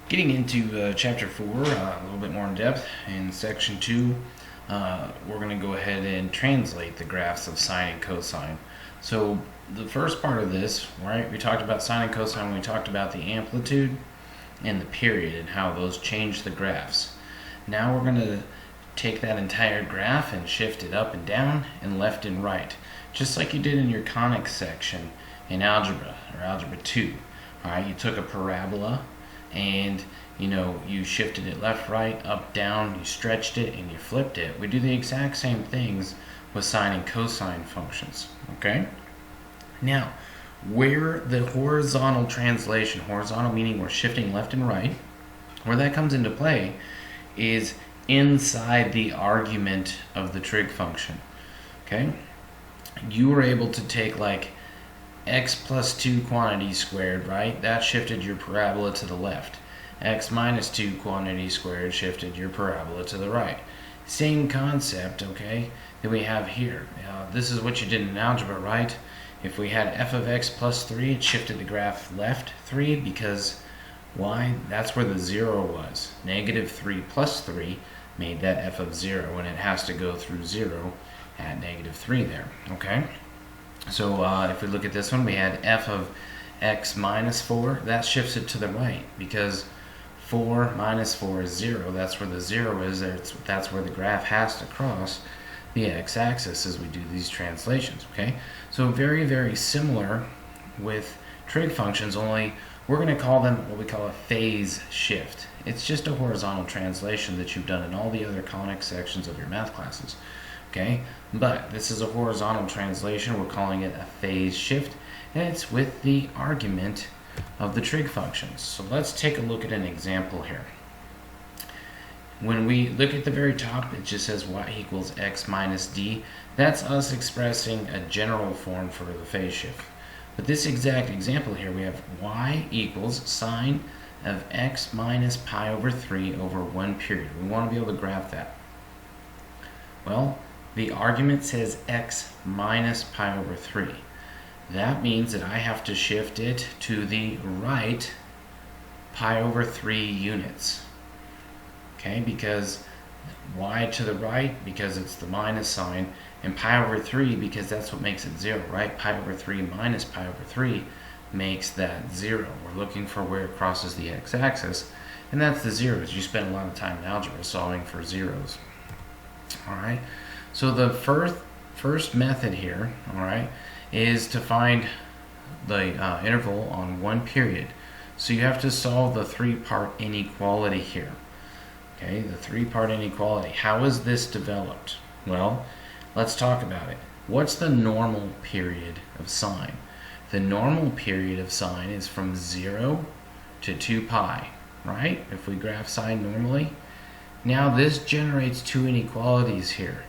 Getting into Chapter 4 a little bit more in depth, in Section 2, we're going to go ahead and translate the graphs of sine and cosine. So the first part of this, right, we talked about sine and cosine when we talked about the amplitude and the period and how those change the graphs. Now we're going to take that entire graph and shift it up and down and left and right, just like you did in your conic section in algebra or algebra 2. All right, you took a parabola and you shifted it left, right, up, down, you stretched it and you flipped it. We do the exact same things with sine and cosine functions, okay? Now, where the horizontal translation, horizontal meaning we're shifting left and right, where that comes into play is inside the argument of the trig function, okay? You were able to take like x plus 2 quantity squared, right? That shifted your parabola to the left. X minus 2 quantity squared shifted your parabola to the right. Same concept, okay, that we have here. Now, this is what you did in algebra, right? If we had f of x plus 3, it shifted the graph left 3 because why? That's where the 0 was. Negative 3 plus 3 made that f of 0, and it has to go through 0 at negative 3 there, okay? So if we look at this one, we had f of x minus 4. That shifts it to the right because 4 minus 4 is 0. That's where the 0 is. That's where the graph has to cross the x-axis as we do these translations, okay? So very, very similar with trig functions, only we're going to call them what we call a phase shift. It's just a horizontal translation that you've done in all the other conic sections of your math classes. Okay, but this is a horizontal translation. We're calling it a phase shift, and it's with the argument of the trig functions. So let's take a look at an example here. When we look at the very top, it just says y equals x minus d. That's us expressing a general form for the phase shift. But this exact example here, we have y equals sine of x minus pi over 3 over 1 period. We want to be able to graph that. Well, the argument says x minus pi over 3. That means that I have to shift it to the right pi over 3 units. Okay, because y to the right, because it's the minus sign, and pi over 3, because that's what makes it 0, right? Pi over 3 minus pi over 3 makes that 0. We're looking for where it crosses the x-axis, and that's the zeros. You spend a lot of time in algebra solving for zeros. All right. So the first method here, all right, is to find the interval on 1 period. So you have to solve the 3-part inequality here. Okay, the 3-part inequality. How is this developed? Well, let's talk about it. What's the normal period of sine? The normal period of sine is from 0 to 2 pi, right? If we graph sine normally. Now this generates two inequalities here.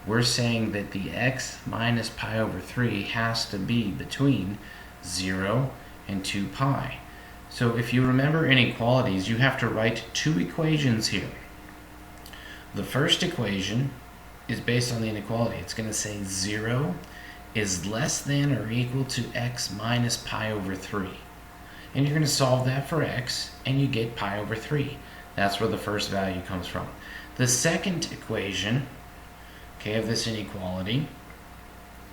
We're saying that the x minus pi over 3 has to be between 0 and 2 pi. So if you remember inequalities, you have to write two equations here. The first equation is based on the inequality. It's going to say 0 is less than or equal to x minus pi over 3. And you're going to solve that for x, and you get pi over 3. That's where the first value comes from. The second equation, okay, of this inequality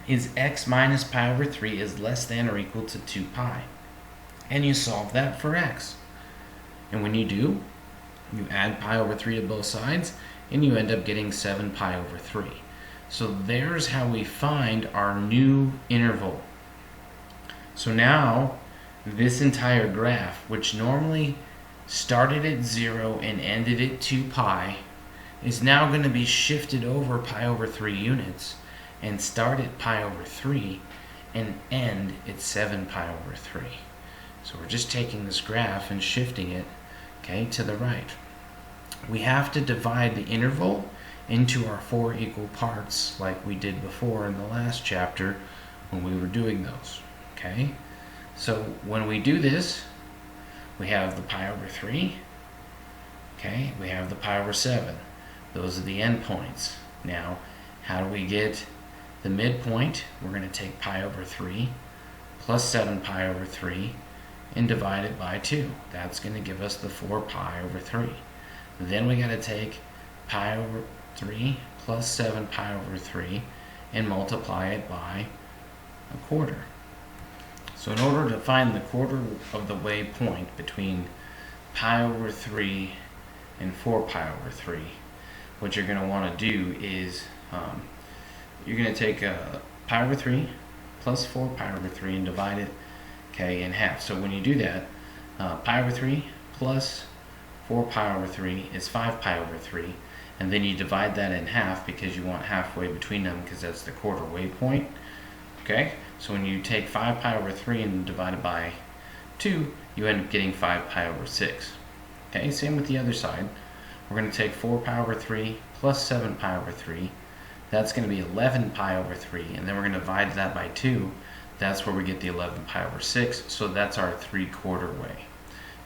is x minus pi over 3 is less than or equal to 2 pi. And you solve that for x. And when you do, you add pi over 3 to both sides, and you end up getting 7 pi over 3. So there's how we find our new interval. So now, this entire graph, which normally started at 0 and ended at 2 pi, is now going to be shifted over pi over 3 units and start at pi over 3 and end at 7 pi over 3. So we're just taking this graph and shifting it, okay, to the right. We have to divide the interval into our 4 equal parts like we did before in the last chapter when we were doing those, okay? So when we do this, we have the pi over 3, okay, we have the pi over 7. Those are the endpoints. Now, how do we get the midpoint? We're going to take pi over 3 plus 7 pi over 3 and divide it by 2. That's going to give us the 4 pi over 3. Then we got to take pi over 3 plus 7 pi over 3 and multiply it by a quarter. So in order to find the quarter of the way point between pi over 3 and 4 pi over 3, what you're going to want to do is you're going to take pi over 3 plus 4 pi over 3 and divide it in half. So when you do that, pi over 3 plus 4 pi over 3 is 5 pi over 3, and then you divide that in half because you want halfway between them because that's the quarter way point. Okay, so when you take 5 pi over 3 and divide it by 2, you end up getting 5 pi over 6. Okay, same with the other side. We're going to take 4 pi over 3 plus 7 pi over 3. That's going to be 11 pi over 3, and then we're going to divide that by 2. That's where we get the 11 pi over 6, so that's our 3/4 way.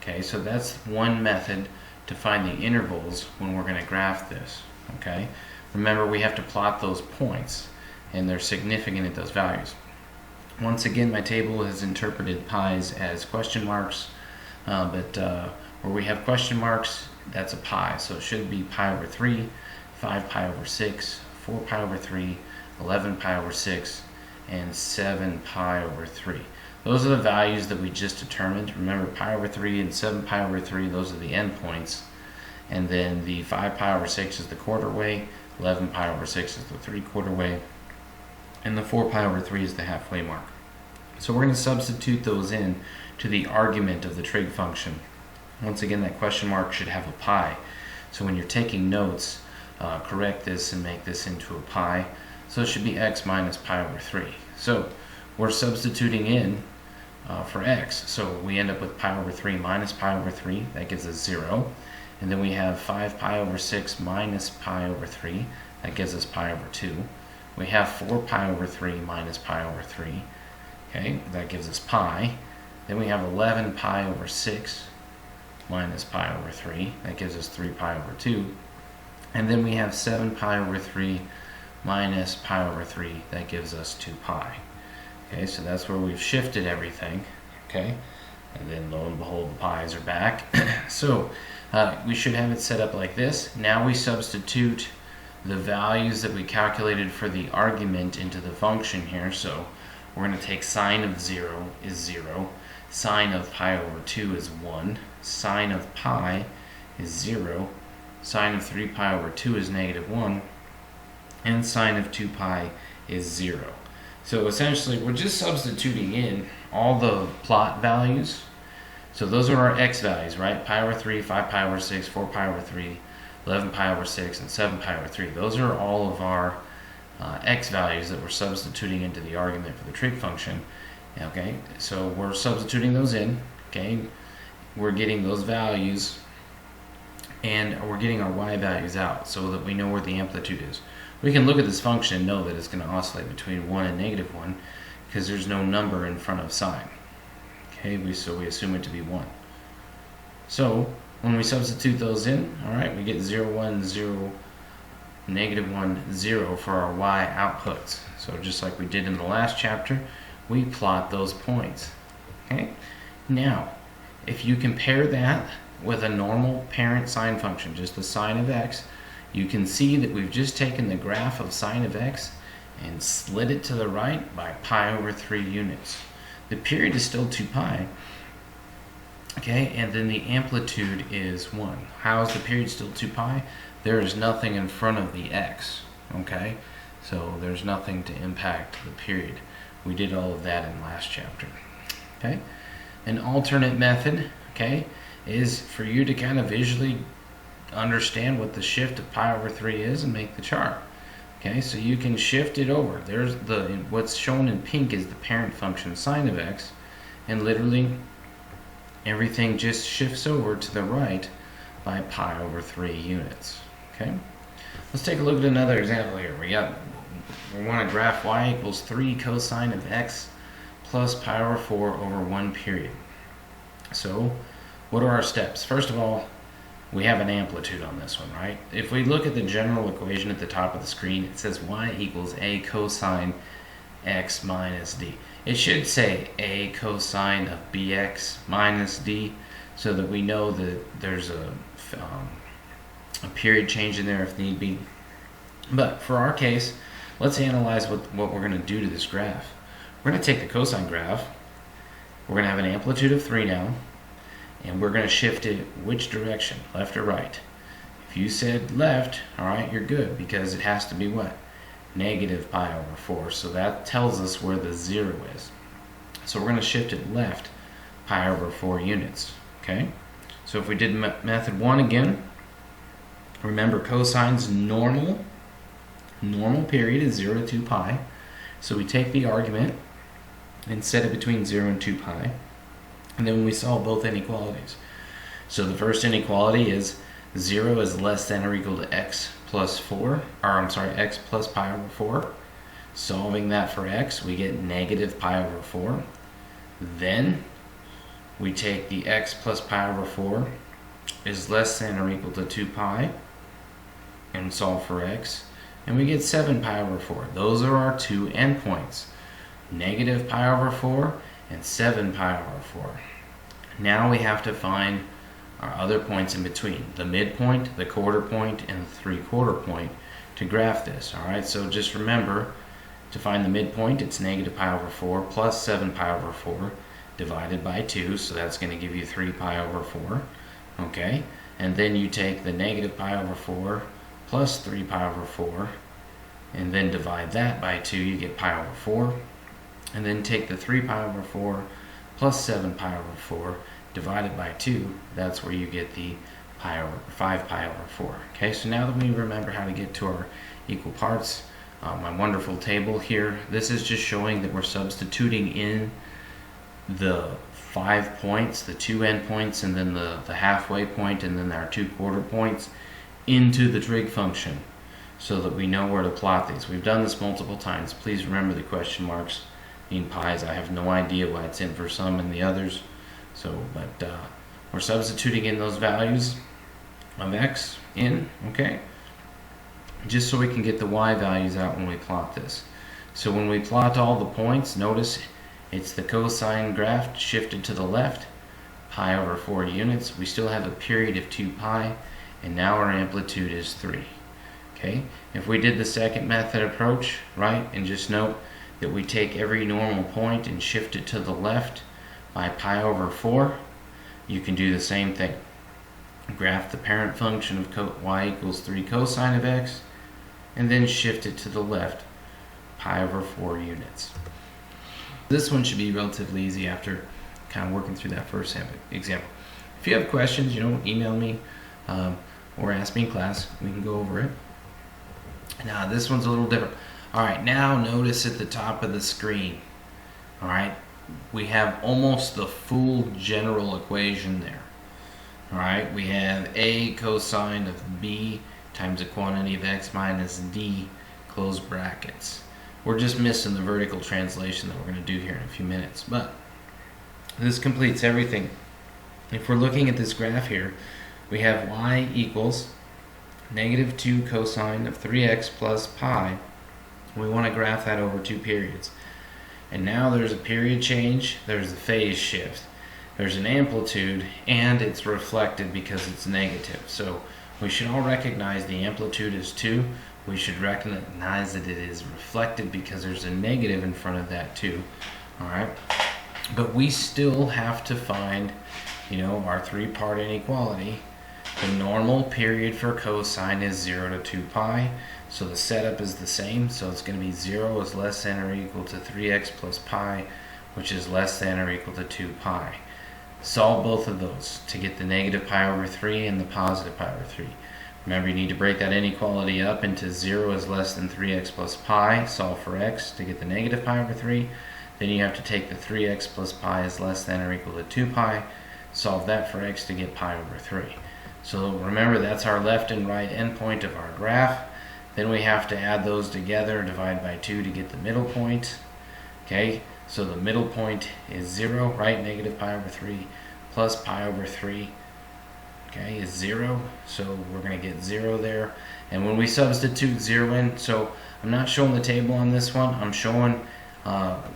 Okay, so that's one method to find the intervals when we're going to graph this. Okay, remember we have to plot those points, and they're significant at those values. Once again, my table has interpreted pi's as question marks, but where we have question marks, that's a pi, so it should be pi over 3, 5 pi over 6, 4 pi over 3, 11 pi over 6, and 7 pi over 3. Those are the values that we just determined. Remember, pi over 3 and 7 pi over 3, those are the endpoints. And then the 5 pi over 6 is the quarter way, 11 pi over 6 is the 3/4 way, and the 4 pi over 3 is the halfway mark. So we're going to substitute those in to the argument of the trig function. Once again, that question mark should have a pi. So when you're taking notes, correct this and make this into a pi. So it should be x minus pi over 3. So we're substituting in for x. So we end up with pi over 3 minus pi over 3. That gives us 0. And then we have 5 pi over 6 minus pi over 3. That gives us pi over 2. We have 4 pi over 3 minus pi over 3. Okay, that gives us pi. Then we have 11 pi over 6 minus pi over 3. That gives us 3 pi over 2. And then we have 7 pi over 3 minus pi over 3. That gives us 2 pi. Okay, so that's where we've shifted everything. Okay, and then lo and behold, the pi's are back. So we should have it set up like this. Now we substitute the values that we calculated for the argument into the function here. So we're going to take sine of 0 is 0. Sine of pi over 2 is 1. Sine of pi is 0. Sine of 3 pi over 2 is -1. And sine of 2 pi is 0. So essentially, we're just substituting in all the plot values. So those are our x values, right? Pi over 3, 5 pi over 6, 4 pi over 3, 11 pi over 6, and 7 pi over 3. Those are all of our x values that we're substituting into the argument for the trig function. Okay, so we're substituting those in. Okay, we're getting those values, and we're getting our y values out so that we know where the amplitude is. We can look at this function and know that it's going to oscillate between 1 and -1 because there's no number in front of sine. Okay, so we assume it to be 1. So when we substitute those in, all right, we get 0, 1, 0, -1, 0 for our y outputs. So just like we did in the last chapter, we plot those points. Okay. Now, if you compare that with a normal parent sine function, just the sine of x, you can see that we've just taken the graph of sine of x and slid it to the right by pi over 3 units. The period is still 2 pi. Okay, and then the amplitude is 1. How is the period still 2 pi? There is nothing in front of the x. Okay, so there's nothing to impact the period. We did all of that in last chapter. Okay, an alternate method, okay, is for you to kind of visually understand what the shift of pi over 3 is and make the chart. Okay, so you can shift it over. There's what's shown in pink is the parent function sine of x, and literally everything just shifts over to the right by pi over 3 units. Okay, let's take a look at another example here. We want to graph y equals 3 cosine of x plus pi over 4 over 1 period. So what are our steps? First of all, we have an amplitude on this one, right? If we look at the general equation at the top of the screen, it says y equals a cosine x minus d. It should say a cosine of bx minus d, so that we know that there's a period change in there if need be. But for our case, let's analyze what we're going to do to this graph. We're going to take the cosine graph. We're going to have an amplitude of 3 now, and we're going to shift it which direction, left or right. If you said left, all right, you're good, because it has to be what? Negative pi over 4. So that tells us where the 0 is. So we're going to shift it left pi over 4 units. Okay? So if we did method 1 again, remember cosine's normal period is 0 to 2 pi. So we take the argument and set it between 0 and 2 pi. And then we solve both inequalities. So the first inequality is 0 is less than or equal to x plus 4, or I'm sorry, x plus pi over 4. Solving that for x, we get negative pi over 4. Then we take the x plus pi over 4 is less than or equal to 2 pi and solve for x, and we get 7 pi over 4. Those are our two endpoints, negative pi over 4 and 7 pi over 4. Now we have to find our other points in between, the midpoint, the quarter point, and the 3/4 point to graph this. Alright, so just remember, to find the midpoint, it's negative pi over 4 plus 7 pi over 4 divided by 2, so that's going to give you 3 pi over 4. Okay, and then you take the negative pi over 4 plus 3 pi over 4, and then divide that by 2, you get pi over 4. And then take the 3 pi over 4 plus 7 pi over 4 divided by 2, that's where you get the 5 pi over 4. Okay, so now that we remember how to get to our equal parts, my wonderful table here, this is just showing that we're substituting in the 5 points, the 2 endpoints, and then the halfway point, and then our 2/4 points into the trig function, so that we know where to plot these. We've done this multiple times. Please remember the question marks mean pi's. I have no idea why it's in for some and the others. So, but we're substituting in those values of x in, okay? Just so we can get the y values out when we plot this. So when we plot all the points, notice it's the cosine graph shifted to the left, pi over 4 units. We still have a period of 2 pi, and now our amplitude is 3. Okay? If we did the second method approach, right, and just note that we take every normal point and shift it to the left by pi over 4, you can do the same thing. Graph the parent function of y equals 3 cosine of x, and then shift it to the left pi over 4 units. This one should be relatively easy after kind of working through that first example. If you have questions, email me or ask me in class. We can go over it. Now this one's a little different. Alright, now notice at the top of the screen, alright, we have almost the full general equation there. Alright, we have a cosine of b times the quantity of x minus d, close brackets. We're just missing the vertical translation that we're going to do here in a few minutes, but this completes everything. If we're looking at this graph here, we have y equals negative 2 cosine of 3x plus pi. We want to graph that over 2 periods. And now there's a period change, there's a phase shift, there's an amplitude, and it's reflected because it's negative. So we should all recognize the amplitude is 2. We should recognize that it is reflected because there's a negative in front of that too. Alright? But we still have to find, our 3-part inequality. The normal period for cosine is 0 to 2 pi. So the setup is the same. So it's going to be 0 is less than or equal to 3x plus pi, which is less than or equal to 2 pi. Solve both of those to get the negative pi over 3 and the positive pi over 3. Remember, you need to break that inequality up into 0 is less than 3x plus pi, solve for x to get the negative pi over 3. Then you have to take the 3x plus pi is less than or equal to 2 pi, solve that for x to get pi over 3. So remember, that's our left and right endpoint of our graph. Then we have to add those together, divide by 2 to get the middle point. Okay, so the middle point is 0, right? Negative pi over 3 plus pi over 3. Okay, is 0, so we're going to get 0 there. And when we substitute 0 in, so I'm not showing the table on this one, I'm showing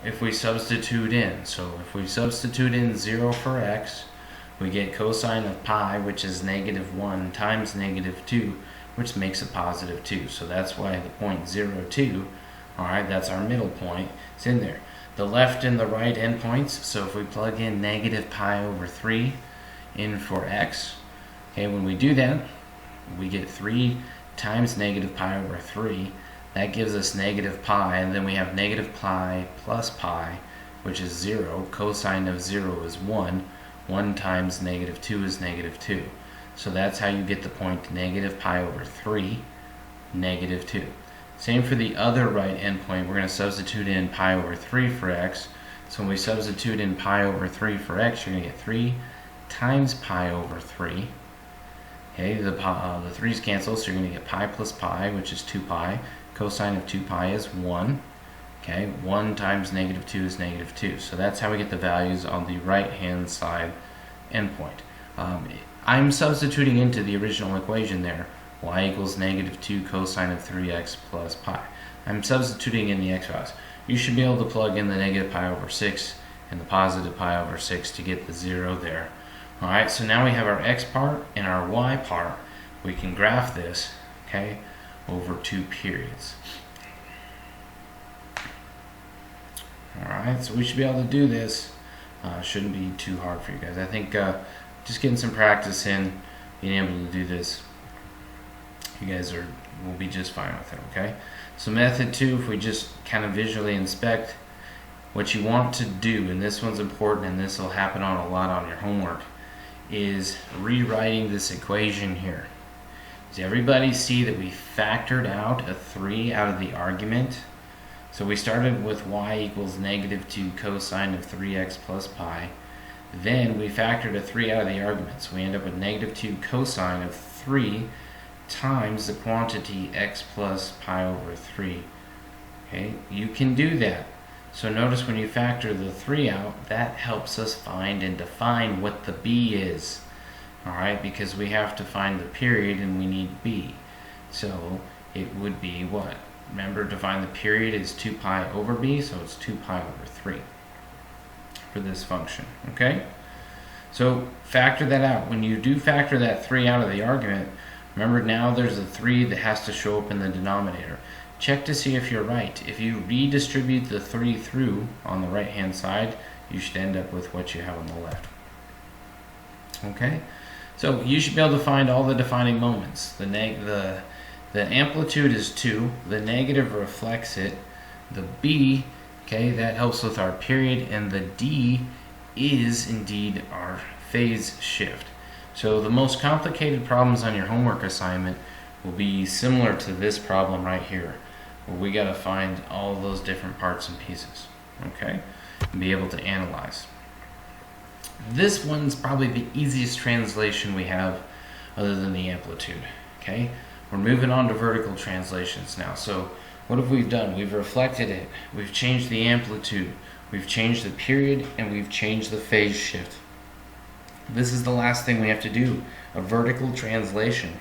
if we substitute in. So if we substitute in 0 for x, we get cosine of pi, which is -1 times -2, which makes a positive 2. So that's why the point 0,2, all right, that's our middle point. It's in there. The left and the right endpoints, so if we plug in -pi/3 in for x, okay, when we do that, we get 3 times -pi/3. That gives us -pi, and then we have -pi plus pi, which is 0. Cosine of 0 is 1. 1 times -2 is -2. So that's how you get the point -pi/3, -2. Same for the other right endpoint. We're going to substitute in pi/3 for x. So when we substitute in pi/3 for x, you're going to get 3 times pi/3. Okay, the 3's cancel, so you're going to get pi plus pi, which is 2 pi. Cosine of 2 pi is 1. Okay, 1 times -2 is -2. So that's how we get the values on the right-hand side endpoint. I'm substituting into the original equation there. Y equals -2 cosine of 3x plus pi. I'm substituting in the x values. You should be able to plug in the -pi/6 and the +pi/6 to get the 0 there. Alright, so now we have our x part and our y part. We can graph this, okay, over 2 periods. Alright, so we should be able to do this. Shouldn't be too hard for you guys. I think just getting some practice in, being able to do this, you guys will be just fine with it, okay? So method 2, if we just kind of visually inspect, what you want to do, and this one's important, and this will happen on a lot on your homework, is rewriting this equation here. Does everybody see that we factored out a 3 out of the argument? So we started with y equals -2 cosine of 3x plus pi. Then we factored a 3 out of the argument. So we end up with -2 cosine of 3 times the quantity x plus pi/3. Okay, you can do that. So notice when you factor the 3 out, that helps us find and define what the b is. Alright, because we have to find the period and we need b. So it would be what? Remember, to find the period is 2 pi over b, so it's 2 pi/3 for this function. Okay? So factor that out. When you do factor that 3 out of the argument, remember now there's a 3 that has to show up in the denominator. Check to see if you're right. If you redistribute the 3 through on the right hand side, you should end up with what you have on the left. Okay? So you should be able to find all the defining moments. The amplitude is 2, the negative reflects it, the b, okay, that helps with our period, and the d is indeed our phase shift. So the most complicated problems on your homework assignment will be similar to this problem right here, where we got to find all those different parts and pieces, okay, and be able to analyze. This one's probably the easiest translation we have other than the amplitude, okay? We're moving on to vertical translations now. So what have we done? We've reflected it, we've changed the amplitude, we've changed the period, and we've changed the phase shift. This is the last thing we have to do, a vertical translation,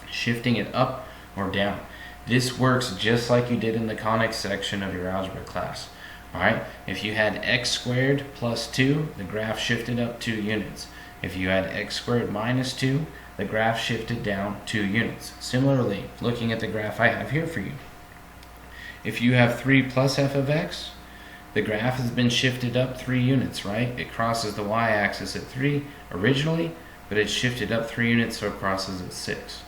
shifting it up or down. This works just like you did in the conics section of your algebra class. Alright, if you had x squared plus 2, the graph shifted up 2 units. If you had x squared minus 2, the graph shifted down 2 units. Similarly, looking at the graph I have here for you, if you have 3 plus f of x, the graph has been shifted up 3 units, right? It crosses the y-axis at 3 originally, but it's shifted up 3 units, so it crosses at 6.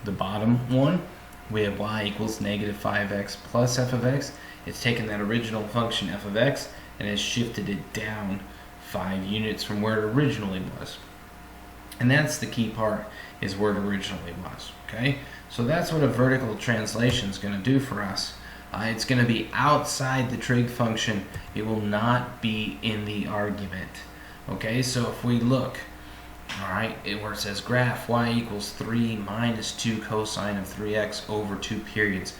The bottom one, we have y equals -5x plus f of x. It's taken that original function f of x and has shifted it down 5 units from where it originally was. And that's the key part, is where it originally was, okay? So that's what a vertical translation is going to do for us. It's going to be outside the trig function. It will not be in the argument, okay? So if we look, all right, where it says graph y equals 3 minus 2 cosine of 3x over 2 periods.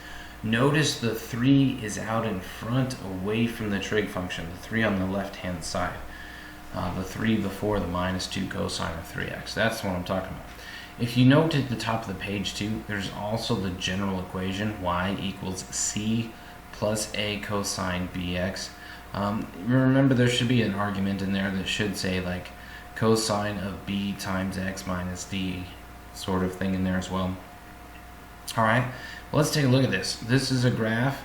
Notice the 3 is out in front, away from the trig function, the 3 on the left-hand side. The 3 before the minus 2 cosine of 3x. That's what I'm talking about. If you note at the top of the page too, there's also the general equation, y equals c plus a cosine bx. Remember, there should be an argument in there that should say like cosine of b times x minus d sort of thing in there as well. Alright, well, let's take a look at this. This is a graph.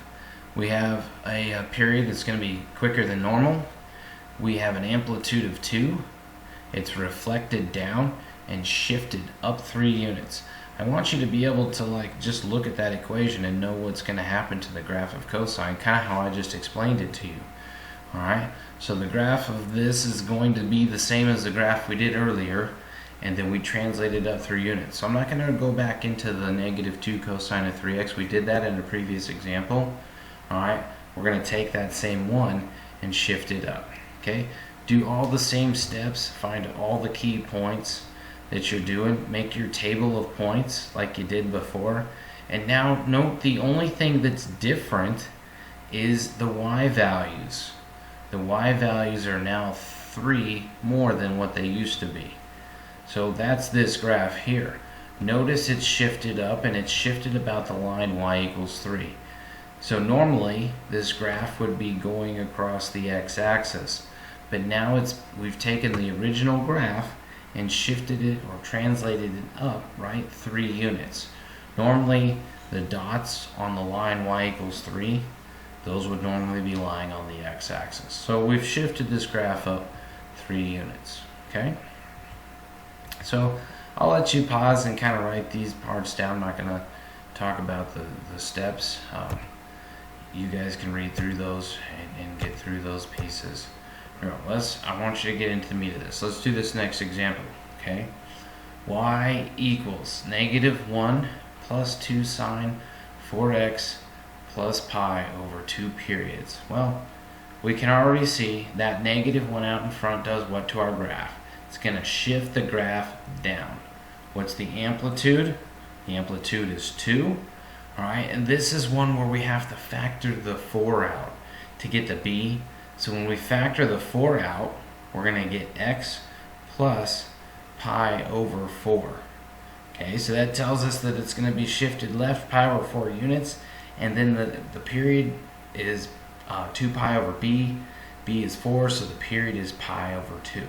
We have a period that's going to be quicker than normal. We have an amplitude of 2. It's reflected down and shifted up 3 units. I want you to be able to like just look at that equation and know what's going to happen to the graph of cosine, kind of how I just explained it to you. Alright, so the graph of this is going to be the same as the graph we did earlier, and then we translated up 3 units. So I'm not going to go back into the negative 2 cosine of 3x. We did that in a previous example. Alright, we're going to take that same one and shift it up. Okay, do all the same steps, find all the key points that you're doing, make your table of points like you did before, and now note the only thing that's different is the y values. The y values are now 3 more than what they used to be. So that's this graph here. Notice it's shifted up, and it's shifted about the line y equals 3. So normally this graph would be going across the x-axis, but now we've taken the original graph and shifted it or translated it up, right, 3 units. Normally the dots on the line y equals 3, those would normally be lying on the x-axis. So we've shifted this graph up 3 units. Okay, so I'll let you pause and kind of write these parts down. I'm not going to talk about the steps. You guys can read through those and get through those pieces. I want you to get into the meat of this. Let's do this next example. Okay, y equals negative 1 plus 2 sine 4x plus pi over 2 periods. Well, we can already see that negative 1 out in front does what to our graph? It's going to shift the graph down. What's the amplitude? The amplitude is 2. Alright, and this is one where we have to factor the 4 out to get the b. So when we factor the 4 out, we're going to get x plus pi over 4. Okay, so that tells us that it's going to be shifted left pi over 4 units, and then the period is 2 pi over b. b is 4, so the period is pi over 2.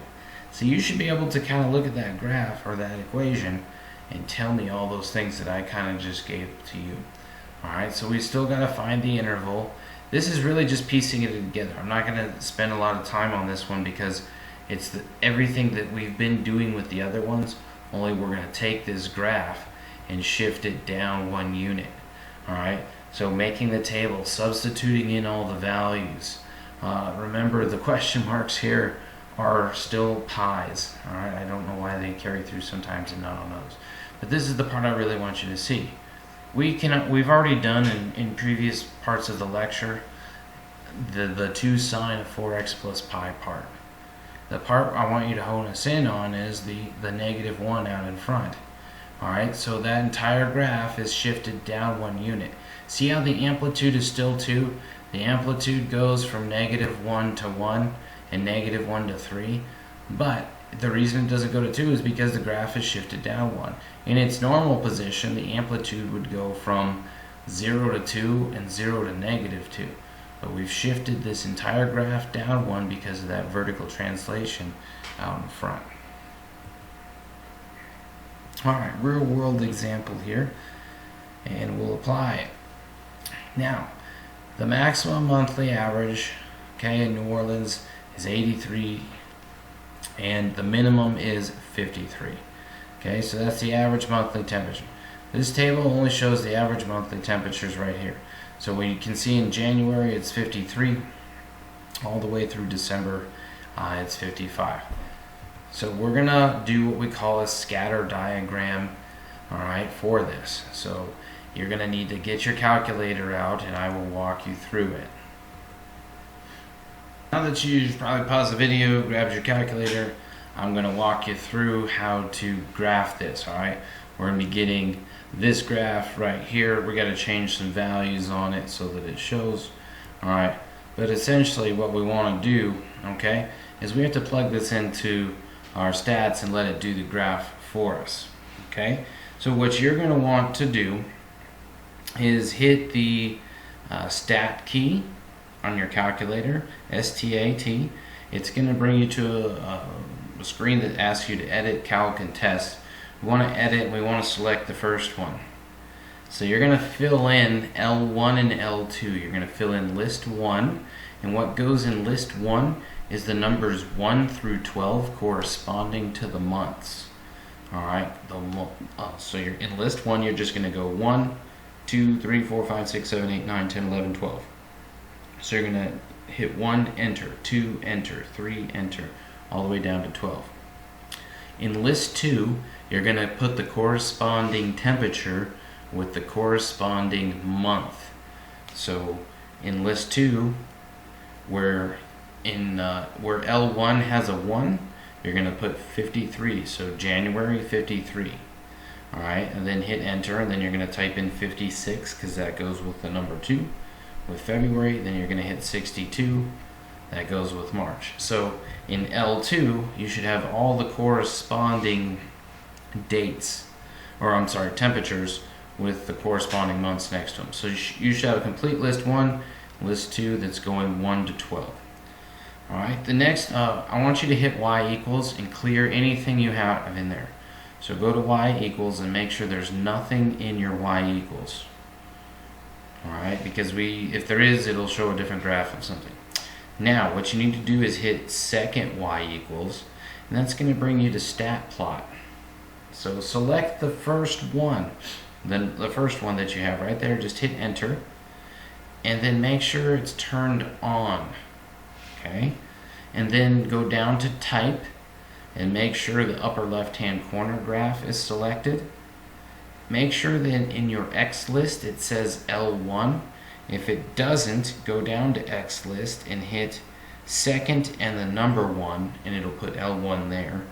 So you should be able to kind of look at that graph or that equation and tell me all those things that I kind of just gave to you. Alright, so we still got to find the interval. This is really just piecing it together. I'm not going to spend a lot of time on this one because it's everything that we've been doing with the other ones, only we're going to take this graph and shift it down 1 unit. Alright, so making the table, substituting in all the values. Remember, the question marks here are still pi's. Alright, I don't know why they carry through sometimes and not on those. But this is the part I really want you to see. We've already done in previous parts of the lecture the 2 sine of 4x plus pi part. The part I want you to hone us in on is the negative 1 out in front. Alright, so that entire graph is shifted down 1 unit. See how the amplitude is still 2? The amplitude goes from negative 1 to 1 and negative 1 to 3, but the reason it doesn't go to 2 is because the graph is shifted down 1. In its normal position, the amplitude would go from 0 to 2 and 0 to negative 2. But we've shifted this entire graph down 1 because of that vertical translation out in front. Alright, real world example here, and we'll apply it. Now, the maximum monthly average, okay, in New Orleans is 83, and the minimum is 53. Okay, so that's the average monthly temperature. This table only shows the average monthly temperatures right here. So we can see in January it's 53, all the way through December it's 55. So we're gonna do what we call a scatter diagram, alright, for this. So you're gonna need to get your calculator out and I will walk you through it. Now that you've probably paused the video, grabbed your calculator, I'm going to walk you through how to graph this. Alright, we're going to be getting this graph right here. We got to change some values on it so that it shows. Alright, but essentially what we want to do, okay, is we have to plug this into our stats and let it do the graph for us. Okay, so what you're going to want to do is hit the stat key on your calculator, STAT. It's going to bring you to a screen that asks you to edit, calc, and test. We want to edit, we want to select the first one. So you're going to fill in L1 and L2. You're going to fill in list 1, and what goes in list 1 is the numbers 1 through 12 corresponding to the months. Alright, so you're in list 1, you're just going to go 1, 2, 3, 4, 5, 6, 7, 8, 9, 10, 11, 12. So you're going to hit 1, enter, 2, enter, 3, enter, all the way down to 12. In list 2, you're going to put the corresponding temperature with the corresponding month. So in list 2, where L1 has a 1, you're going to put 53, so January 53. Alright, and then hit enter, and then you're going to type in 56 because that goes with the number 2. With February, then you're going to hit 62, that goes with March. So in L2, you should have all the corresponding dates, or I'm sorry, temperatures with the corresponding months next to them. So you should have a complete list 1, list 2 that's going 1 to 12. Alright, the next, I want you to hit Y equals and clear anything you have in there. So go to Y equals and make sure there's nothing in your Y equals. Alright, because if there is, it'll show a different graph of something. Now, what you need to do is hit second Y equals, and that's going to bring you to stat plot. So select the first one, then the first one that you have right there, just hit enter, and then make sure it's turned on. Okay, and then go down to type and make sure the upper left hand corner graph is selected. Make sure that in your X list it says L1. If it doesn't, go down to X list and hit second and the number 1, and it'll put L1 there.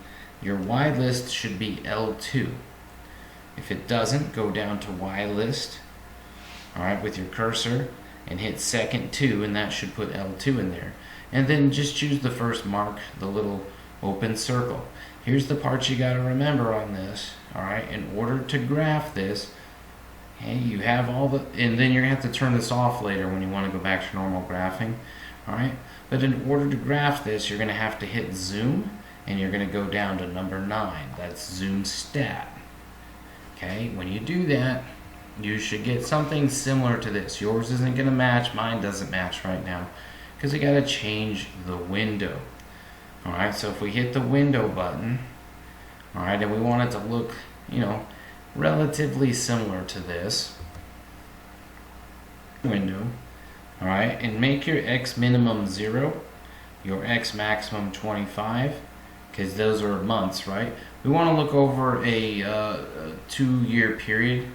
Your Y list should be L2. If it doesn't, go down to Y list, alright, with your cursor, and hit second 2, and that should put L2 in there. And then just choose the first mark, the little open circle. Here's the part you got to remember on this. Alright, in order to graph this, hey, you have all the, and then you're going to have to turn this off later when you want to go back to normal graphing. Alright, but in order to graph this, you're going to have to hit zoom, and you're going to go down to number 9. That's zoom stat. Okay, when you do that, you should get something similar to this. Yours isn't going to match, mine doesn't match right now, because we got to change the window. Alright, so if we hit the window button, alright, and we want it to look, relatively similar to this window, alright, and make your X minimum 0, your X maximum 25, because those are months, right? We want to look over a 2-year period.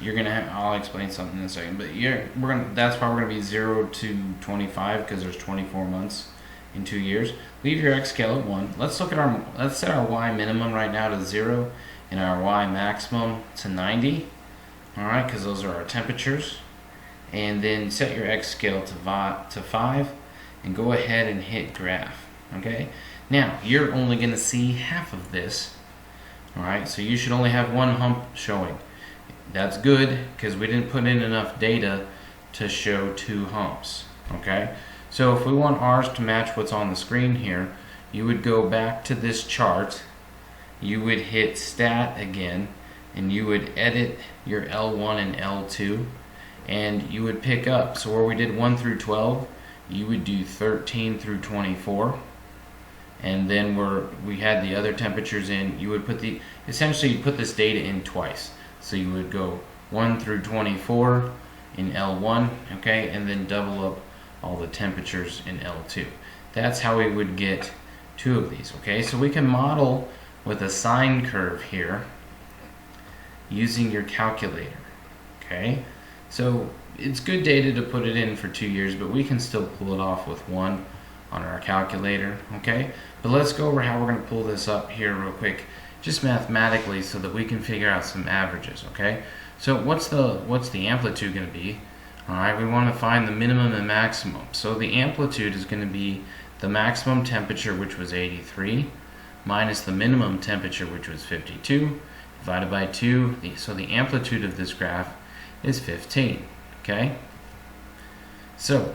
You're gonna have, I'll explain something in a second, but that's why we're gonna be 0 to 25, because there's 24 months in 2 years. Leave your X scale at 1. Let's set our Y minimum right now to 0 and our Y maximum to 90. Alright, because those are our temperatures. And then set your X scale to 5 and go ahead and hit graph. Okay? Now, you're only gonna see half of this. Alright, so you should only have one hump showing. That's good, because we didn't put in enough data to show 2 humps. Okay, so if we want ours to match what's on the screen here, you would go back to this chart, you would hit stat again, and you would edit your L1 and L2, and you would pick up. So where we did 1 through 12, you would do 13 through 24. And then where we had the other temperatures in, you would essentially you put this data in twice. So you would go 1 through 24 in L1, okay, and then double up all the temperatures in L2. That's how we would get 2 of these, okay? So we can model with a sine curve here using your calculator, okay? So it's good data to put it in for 2 years, but we can still pull it off with 1 on our calculator, okay? But let's go over how we're going to pull this up here real quick, just mathematically, so that we can figure out some averages, okay? So what's the amplitude going to be? All right, we want to find the minimum and maximum. So the amplitude is going to be the maximum temperature, which was 83, minus the minimum temperature, which was 52, divided by 2. So the amplitude of this graph is 15, okay? So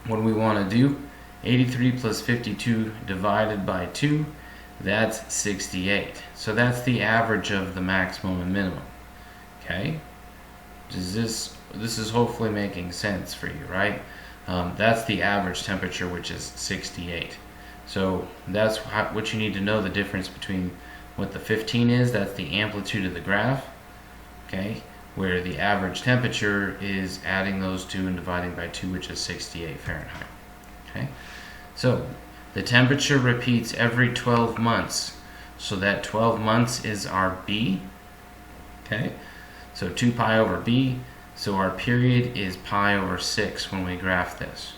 what do we want to do? 83 plus 52 divided by 2, that's 68. So that's the average of the maximum and minimum. Okay? This is hopefully making sense for you, right? That's the average temperature, which is 68. So that's what you need to know, the difference between what the 15 is, that's the amplitude of the graph, okay? Where the average temperature is adding those two and dividing by 2, which is 68 Fahrenheit, okay? So the temperature repeats every 12 months. So that 12 months is our B, okay? So 2 pi over B, so our period is pi over 6 when we graph this.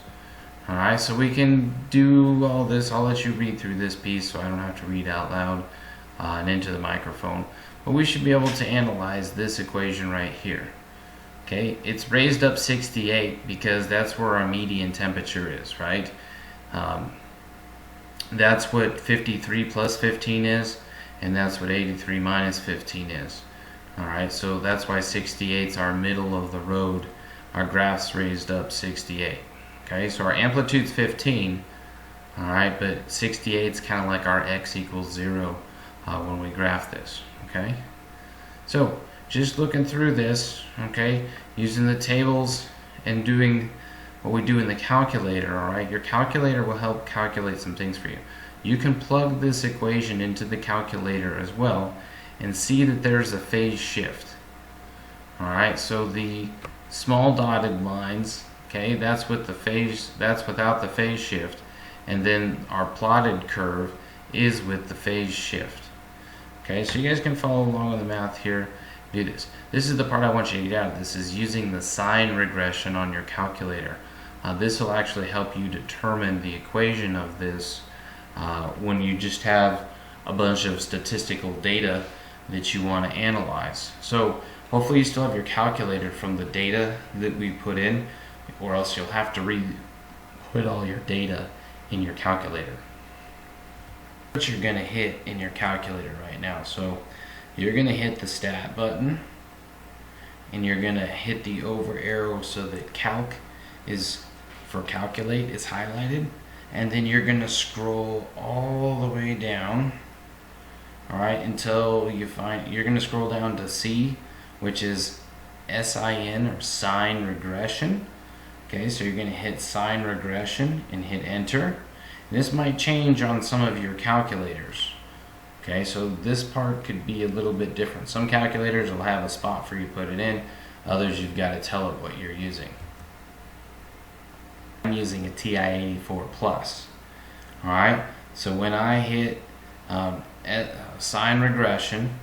Alright, so we can do all this. I'll let you read through this piece so I don't have to read out loud and into the microphone. But we should be able to analyze this equation right here. Okay, it's raised up 68 because that's where our median temperature is, right? That's what 53 plus 15 is, and that's what 83 minus 15 is. Alright, so that's why 68 is our middle of the road. Our graph's raised up 68. Okay, so our amplitude's 15, alright, but 68 is kind of like our x equals 0 when we graph this, okay? So, just looking through this, okay, using the tables and doing what we do in the calculator, alright? Your calculator will help calculate some things for you. You can plug this equation into the calculator as well and see that there's a phase shift. Alright, so the small dotted lines, okay, that's with the phase, that's without the phase shift, and then our plotted curve is with the phase shift. Okay, so you guys can follow along with the math here. Do this. This is the part I want you to get out of. This is using the sine regression on your calculator. This will actually help you determine the equation of this when you just have a bunch of statistical data that you want to analyze. So hopefully you still have your calculator from the data that we put in, or else you'll have to put all your data in your calculator. What you're going to hit in your calculator right now. So you're going to hit the stat button, and you're going to hit the over arrow so that calc is for calculate is highlighted, and then you're going to scroll all the way down, alright, until you find, you're going to scroll down to C, which is SIN or sine regression. Okay, so you're going to hit sine regression and hit enter. This might change on some of your calculators. Okay, so this part could be a little bit different. Some calculators will have a spot for you to put it in. Others you've got to tell it what you're using. I'm using a TI-84 Plus. Alright, so when I hit sine regression,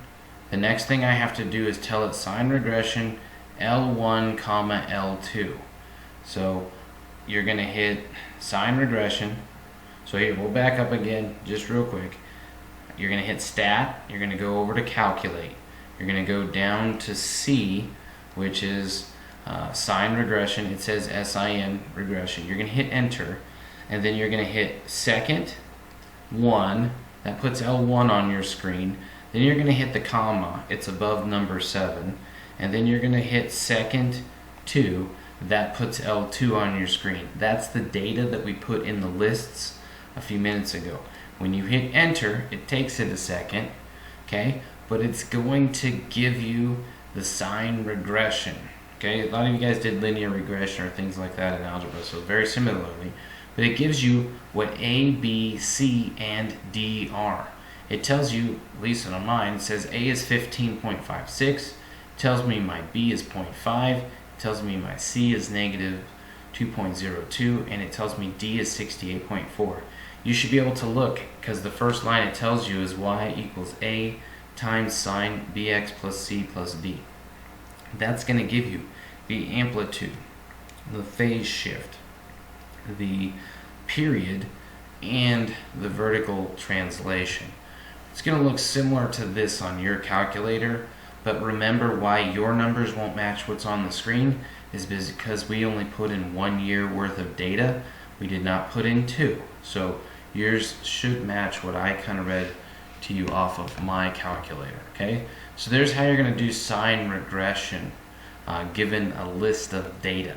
the next thing I have to do is tell it sine regression L1, L2. So you're going to hit sine regression. So here, we'll back up again just real quick. You're going to hit stat, you're going to go over to calculate. You're going to go down to C, which is sine regression. It says SIN regression. You're going to hit enter, and then you're going to hit second 1. That puts L1 on your screen. Then you're going to hit the comma. It's above number 7. And then you're going to hit second 2. That puts L2 on your screen. That's the data that we put in the lists a few minutes ago. When you hit enter, it takes it a second, okay? But it's going to give you the sine regression, okay? A lot of you guys did linear regression or things like that in algebra, so very similarly. But it gives you what A, B, C, and D are. It tells you, at least on mine, it says A is 15.56, tells me my B is 0.5, it tells me my C is negative 2.02, and it tells me D is 68.4. You should be able to look, because the first line it tells you is y equals A times sine bx plus c plus d. That's going to give you the amplitude, the phase shift, the period, and the vertical translation. It's going to look similar to this on your calculator, but remember why your numbers won't match what's on the screen is because we only put in 1 year worth of data. We did not put in 2. So yours should match what I kind of read to you off of my calculator, okay? So there's how you're going to do sine regression given a list of data.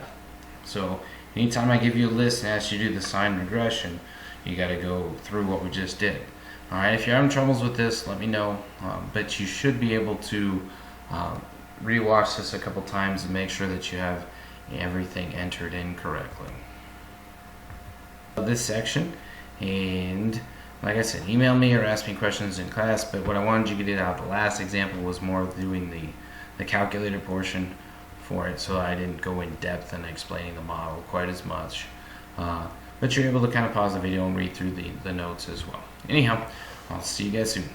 So Anytime I give you a list and ask you to do the sine regression, you got to go through what we just did. Alright, if you're having troubles with this, let me know, but you should be able to rewatch this a couple times and make sure that you have everything entered in correctly. This section, and like I said, email me or ask me questions in class, but what I wanted you to get out the last example was more of doing the calculator portion for it, so I didn't go in depth in explaining the model quite as much. But you're able to kind of pause the video and read through the notes as well. Anyhow, I'll see you guys soon.